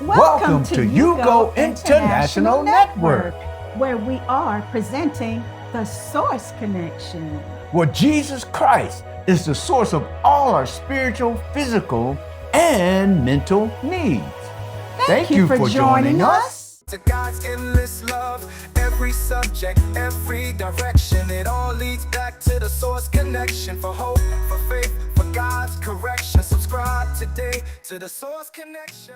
Welcome to YouGo International Network, where we are presenting the Source Connection, where Jesus Christ is the source of all our spiritual, physical, and mental needs. Thank you for joining us. To God's endless love, every subject, every direction, it all leads back to the Source Connection. For hope, for faith, for God's correction. Subscribe today to the Source Connection.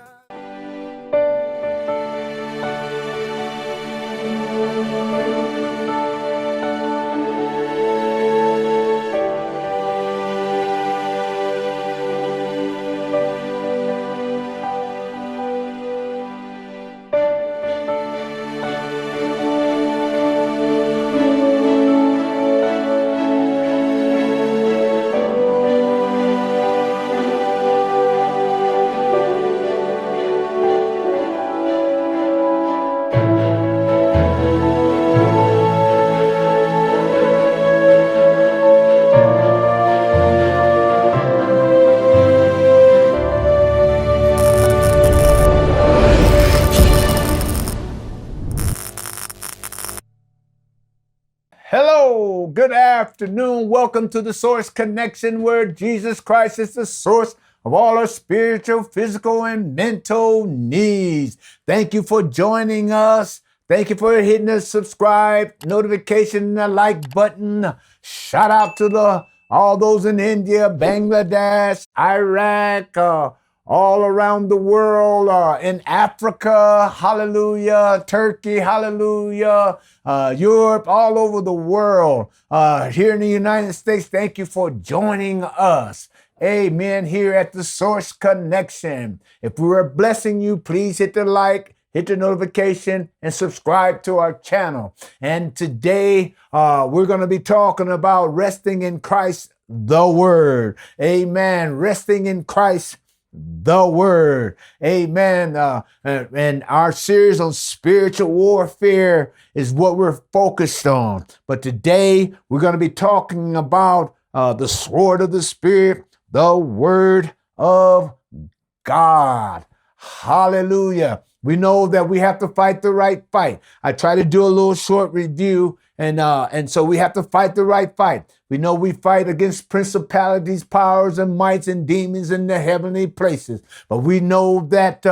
Hello, good afternoon. Welcome to the Source Connection, where Jesus Christ is the source of all our spiritual, physical, and mental needs. Thank you for joining us. Thank you for hitting the subscribe, notification, and the like button. Shout out to all those in India, Bangladesh, Iraq, all around the world, in Africa, hallelujah, Turkey, hallelujah, Europe, all over the world. Here in the United States, thank you for joining us. Amen. Here at the Source Connection. If we were blessing you, please hit the like, hit the notification, and subscribe to our channel. And today, we're going to be talking about resting in Christ, the Word. Amen. Resting in Christ, the Word. Amen. And our series on spiritual warfare is what we're focused on. But today we're going to be talking about the sword of the Spirit, the Word of God. Hallelujah. We know that we have to fight the right fight. I try to do a little short review, and so we have to fight the right fight. We know we fight against principalities, powers, and mights and demons in the heavenly places. But we know that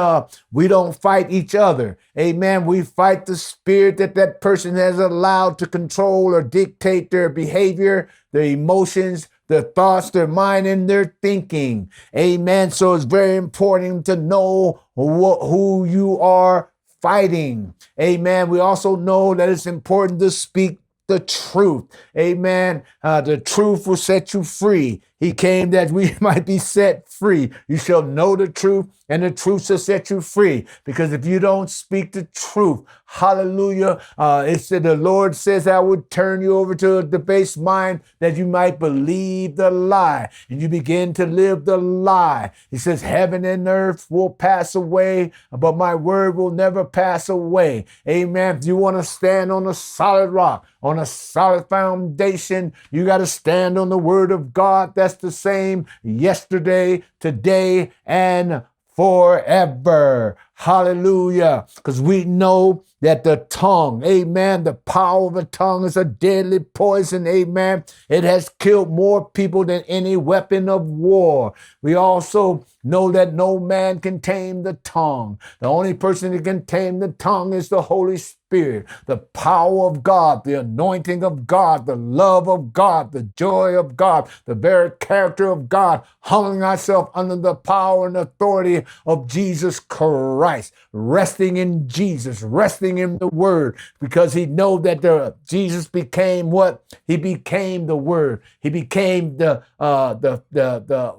we don't fight each other. Amen. We fight the spirit that person has allowed to control or dictate their behavior, their emotions, their thoughts, their mind, and their thinking. Amen. So it's very important to know who you are fighting. Amen. We also know that it's important to speak the truth. Amen. The truth will set you free. He came that we might be set free. You shall know the truth, and the truth shall set you free. Because if you don't speak the truth, hallelujah, it said the Lord says, I would turn you over to a debased mind that you might believe the lie. And you begin to live the lie. He says, heaven and earth will pass away, but my word will never pass away. Amen. If you want to stand on a solid rock, on a solid foundation, you got to stand on the word of God. That's the same yesterday, today, and forever. Hallelujah. Because we know that the tongue, amen, the power of the tongue is a deadly poison, amen. It has killed more people than any weapon of war. We also know that no man can tame the tongue. The only person that can tame the tongue is the Holy Spirit. The power of God, the anointing of God, the love of God, the joy of God, the very character of God, humbling ourselves under the power and authority of Jesus Christ, resting in Jesus, resting in the Word, because he know that Jesus became what? He became the Word. He became the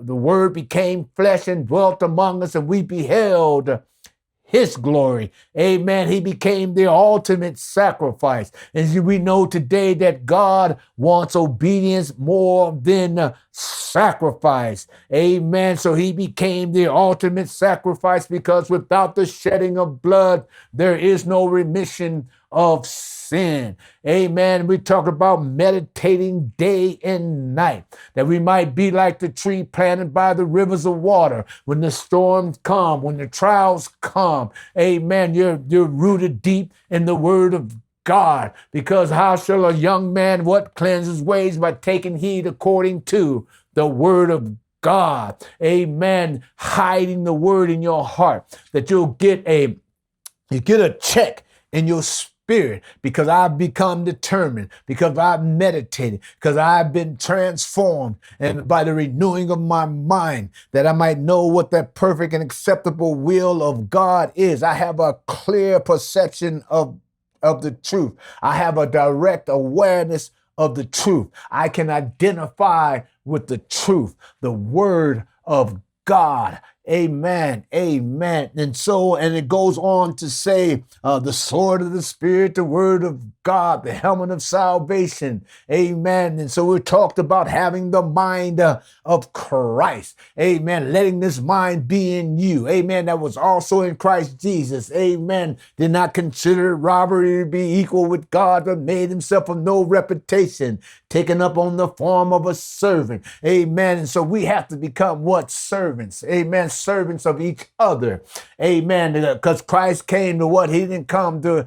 Word became flesh and dwelt among us, and we beheld his glory. Amen. He became the ultimate sacrifice. And we know today that God wants obedience more than sacrifice. Amen. So he became the ultimate sacrifice, because without the shedding of blood, there is no remission of sin. Amen. We talk about meditating day and night, that we might be like the tree planted by the rivers of water. When the storms come, when the trials come, amen, you're rooted deep in the word of God, because how shall a young man cleanse his ways? By taking heed according to the word of God. Amen. Hiding the word in your heart, that you get a check in your spirit, because I've become determined, because I've meditated, because I've been transformed, and by the renewing of my mind, that I might know what that perfect and acceptable will of God is. I have a clear perception of the truth. I have a direct awareness of the truth. I can identify with the truth, the word of God. Amen. Amen. And it goes on to say, the sword of the Spirit, the word of God, the helmet of salvation. Amen. And so we talked about having the mind of Christ. Amen. Letting this mind be in you. Amen. That was also in Christ Jesus. Amen. Did not consider robbery to be equal with God, but made himself of no reputation, taken up on the form of a servant. Amen. And so we have to become what? Servants. Amen. Servants of each other. Amen. Because Christ came to what? He didn't come to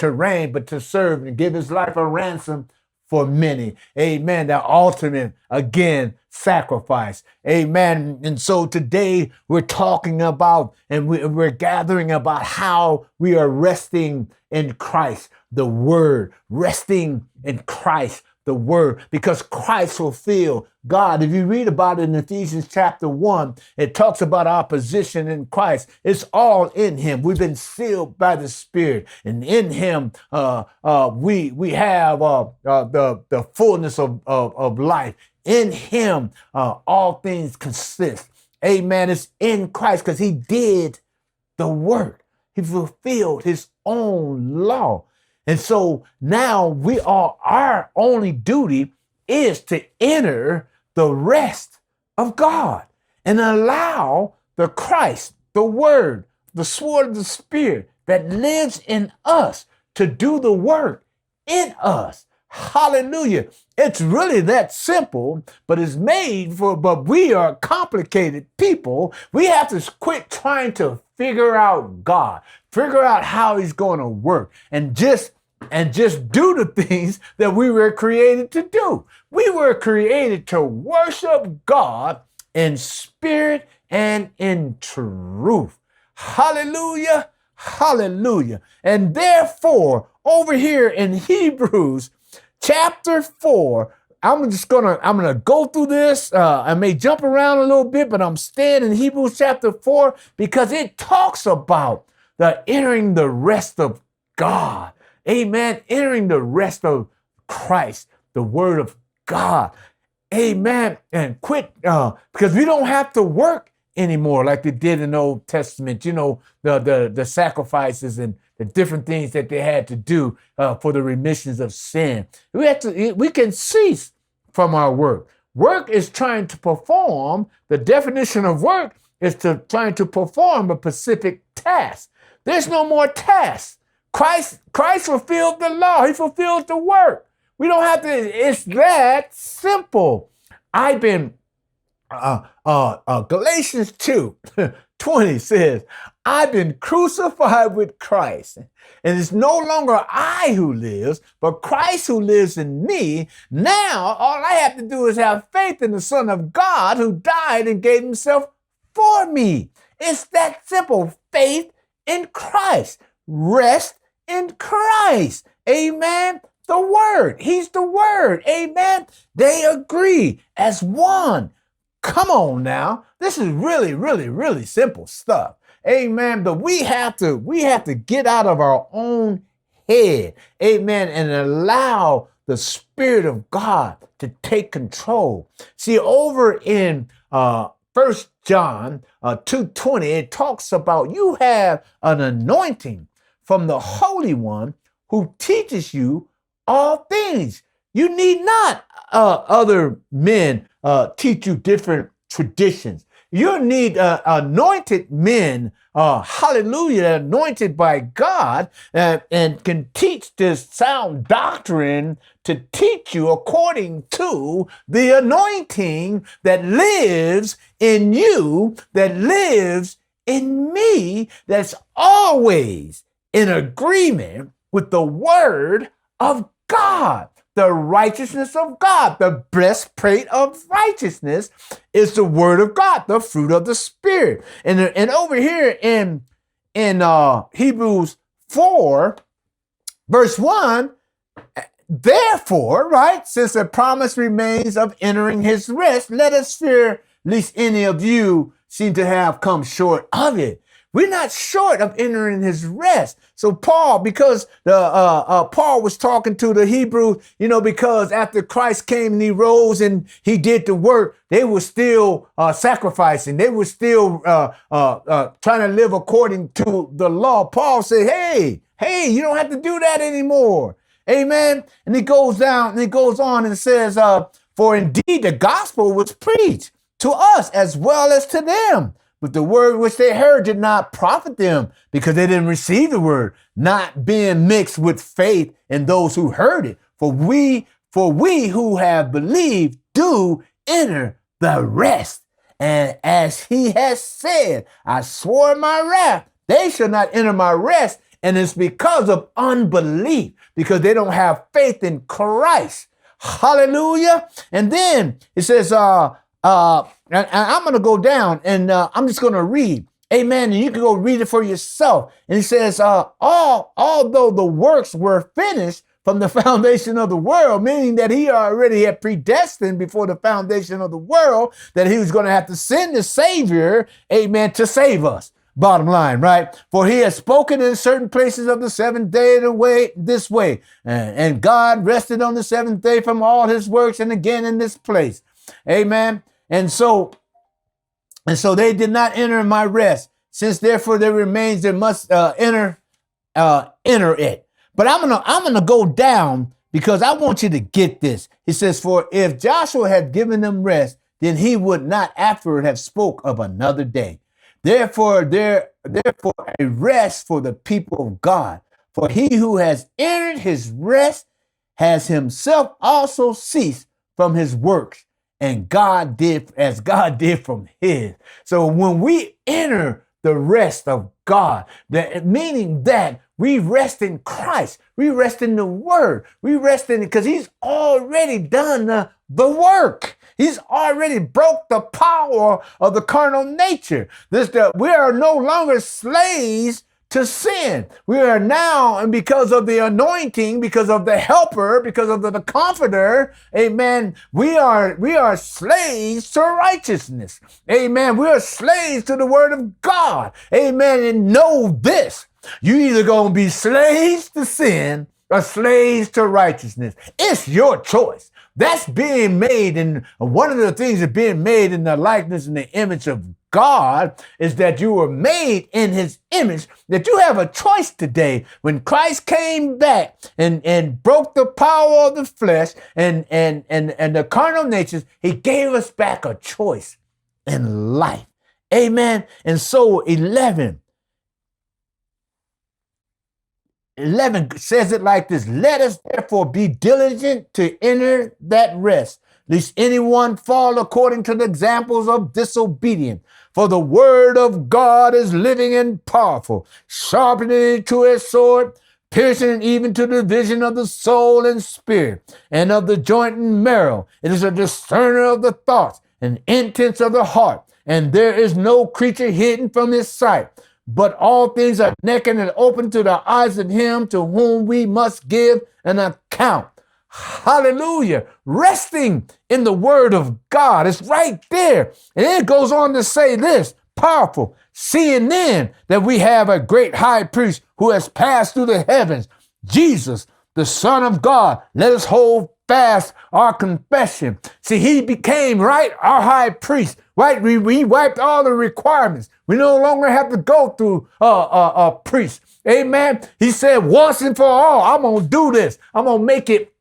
reign, but to serve and give his life a ransom for many. Amen. The ultimate, again, sacrifice. Amen. And so today we're talking about, and we're gathering about how we are resting in Christ, the word, resting in Christ, the word, because Christ fulfilled God. If you read about it in Ephesians chapter 1, it talks about our position in Christ. It's all in him. We've been sealed by the Spirit, and in him we have the fullness of life. In him all things consist. Amen. It's in Christ because he did the work. He fulfilled his own law. And so now our only duty is to enter the rest of God and allow the Christ, the word, the sword of the Spirit that lives in us to do the work in us. Hallelujah. It's really that simple, but but we are complicated people. We have to quit trying to figure out God, figure out how he's going to work, and just do the things that we were created to do. We were created to worship God in spirit and in truth. Hallelujah. Hallelujah. And therefore, over here in Hebrews chapter 4, I'm gonna go through this. I may jump around a little bit, but I'm staying in Hebrews chapter 4 because it talks about entering the rest of God. Amen. Entering the rest of Christ, the word of God. Amen. And quit, because we don't have to work anymore like they did in the Old Testament. You know, the sacrifices and the different things that they had to do for the remissions of sin. We can cease from our work. Work is trying to perform. The definition of work is trying to perform a specific task. There's no more tasks. Christ fulfilled the law. He fulfilled the work. We don't have to. It's that simple. I've been Galatians 2:20 says, I've been crucified with Christ, and it's no longer I who lives, but Christ who lives in me. Now, all I have to do is have faith in the Son of God who died and gave himself for me. It's that simple. Faith in Christ. Rest in Christ. Amen. The word. He's the word. Amen. They agree as one. Come on now. This is really, really, really simple stuff. Amen. But we have to get out of our own head. Amen. And allow the Spirit of God to take control. See, over in 1 John 2:20, it talks about you have an anointing from the Holy One who teaches you all things. You need not other men teach you different traditions. You need anointed men, hallelujah, anointed by God, and can teach this sound doctrine to teach you according to the anointing that lives in you, that lives in me, that's always in agreement with the word of God. The righteousness of God, the breastplate of righteousness is the word of God, the fruit of the Spirit. And over here in Hebrews 4, verse 1, therefore, right, since the promise remains of entering his rest, let us fear lest any of you seem to have come short of it. We're not short of entering his rest. So Paul, because Paul was talking to the Hebrews, because after Christ came and he rose and he did the work, they were still sacrificing. They were still trying to live according to the law. Paul said, hey, you don't have to do that anymore. Amen. And he goes down and he goes on and says, for indeed the gospel was preached to us as well as to them. But the word which they heard did not profit them because they didn't receive the word, not being mixed with faith in those who heard it. For we who have believed do enter the rest. And as he has said, I swore in my wrath, they shall not enter my rest. And it's because of unbelief, because they don't have faith in Christ. Hallelujah. And then it says, and I'm going to go down and I'm just going to read. Amen. And you can go read it for yourself. And it says, although the works were finished from the foundation of the world, meaning that he already had predestined before the foundation of the world, that he was going to have to send the Savior, amen, to save us. Bottom line, right? For he has spoken in certain places of the seventh day this way. And God rested on the seventh day from all his works, and again in this place. Amen. And so they did not enter my rest. Since therefore there remains, they must enter it. But I'm gonna go down because I want you to get this. He says, for if Joshua had given them rest, then he would not afterward have spoke of another day. Therefore a rest for the people of God. For he who has entered his rest has himself also ceased from his works, and God did as God did from his. So when we enter the rest of God, meaning that we rest in Christ, we rest in the word, we rest in it because he's already done the work. He's already broke the power of the carnal nature. We are no longer slaves to sin. We are now, and because of the anointing, because of the helper, because of the comforter, amen, we are slaves to righteousness. Amen. We are slaves to the word of God. Amen. And know this, you either going to be slaves to sin or slaves to righteousness. It's your choice. That's being made, and one of the things that's being made in the likeness and the image of God is that you were made in his image, that you have a choice today. When Christ came back and broke the power of the flesh and the carnal natures, he gave us back a choice in life. Amen. And so 11 says it like this: let us therefore be diligent to enter that rest, lest anyone fall according to the examples of disobedience. For the word of God is living and powerful, sharpening to a sword, piercing even to the division of the soul and spirit, and of the joint and marrow. It is a discerner of the thoughts and intents of the heart, and there is no creature hidden from his sight. But all things are naked and open to the eyes of him to whom we must give an account. Hallelujah. Resting in the word of God. It's right there. And it goes on to say this, powerful. Seeing then that we have a great high priest who has passed through the heavens, Jesus, the Son of God, let us hold fast our confession. See, he became, right, our high priest, right? We wiped all the requirements. We no longer have to go through a priest. Amen. He said, once and for all, I'm going to do this. I'm going to make it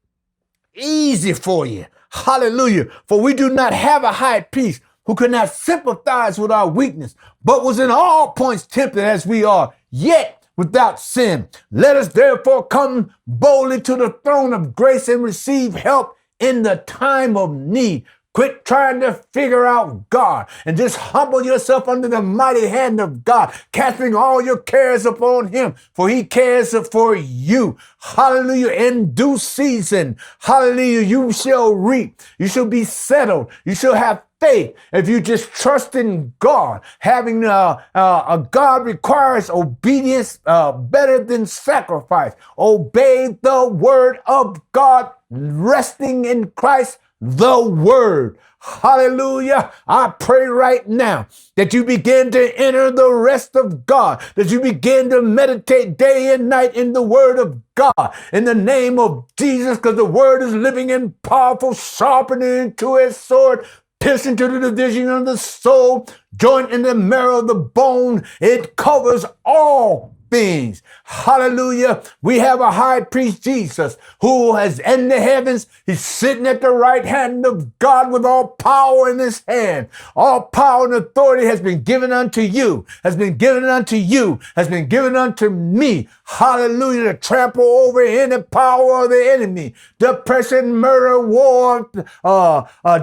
easy for you. Hallelujah. For we do not have a high priest who could not sympathize with our weakness, but was in all points tempted as we are, yet without sin. Let us therefore come boldly to the throne of grace and receive help in the time of need. Quit trying to figure out God and just humble yourself under the mighty hand of God, casting all your cares upon him, for he cares for you. Hallelujah. In due season, hallelujah, you shall reap. You shall be settled. You shall have faith. If you just trust in God, having a God requires obedience better than sacrifice. Obey the word of God, resting in Christ, the word. Hallelujah. I pray right now that you begin to enter the rest of God, that you begin to meditate day and night in the word of God, in the name of Jesus, because the word is living and powerful, sharpening into a sword, piercing to the division of the soul, joint in the marrow of the bone. It covers all things. Hallelujah. We have a high priest, Jesus, who has in the heavens. He's sitting at the right hand of God with all power in his hand. All power and authority has been given unto you, has been given unto you, has been given unto me. Hallelujah. To trample over any power of the enemy, depression, murder, war,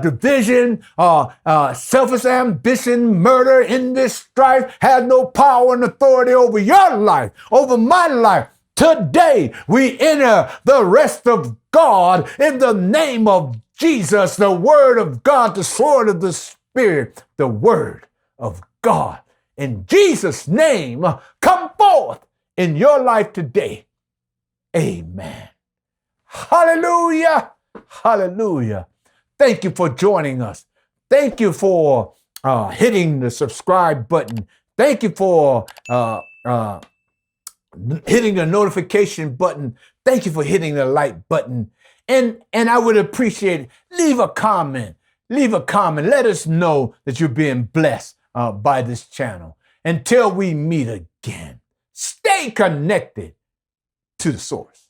division, selfish ambition, murder, in this strife has no power and authority over your life, over my life. Today, we enter the rest of God in the name of Jesus, the word of God, the sword of the Spirit, the word of God. In Jesus' name, come forth in your life today. Amen. Hallelujah. Hallelujah. Thank you for joining us. Thank you for hitting the subscribe button. Thank you for hitting the notification button. Thank you for hitting the like button. And I would appreciate it. Leave a comment. Leave a comment. Let us know that you're being blessed by this channel. Until we meet again, stay connected to the source.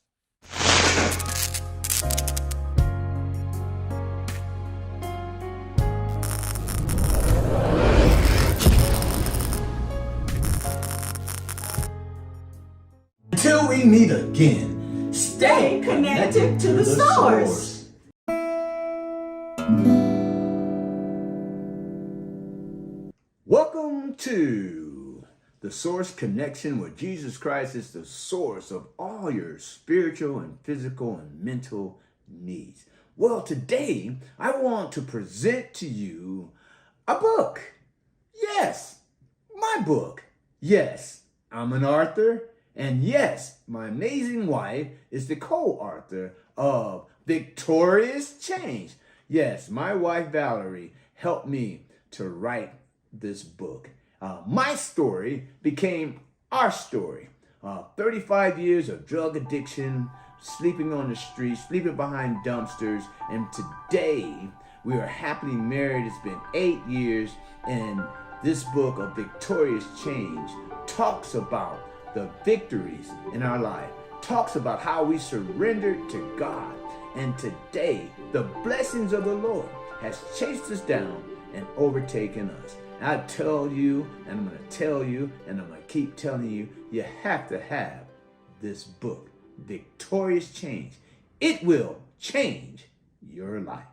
Until we meet again, Stay connected to the source. Welcome to the Source Connection, where Jesus Christ is the source of all your spiritual and physical and mental needs. Well, today I want to present to you a book. Yes, my book. Yes, I'm an author. And yes, my amazing wife is the co-author of Victorious Change. Yes, my wife Valerie helped me to write this book. My story became our story. 35 years of drug addiction, sleeping on the street, sleeping behind dumpsters, and today we are happily married. It's been 8 years, and this book of Victorious Change talks about the victories in our life, talks about how we surrendered to God. And today, the blessings of the Lord has chased us down and overtaken us. I tell you, and I'm going to tell you, and I'm going to keep telling you, you have to have this book, Victorious Change. It will change your life.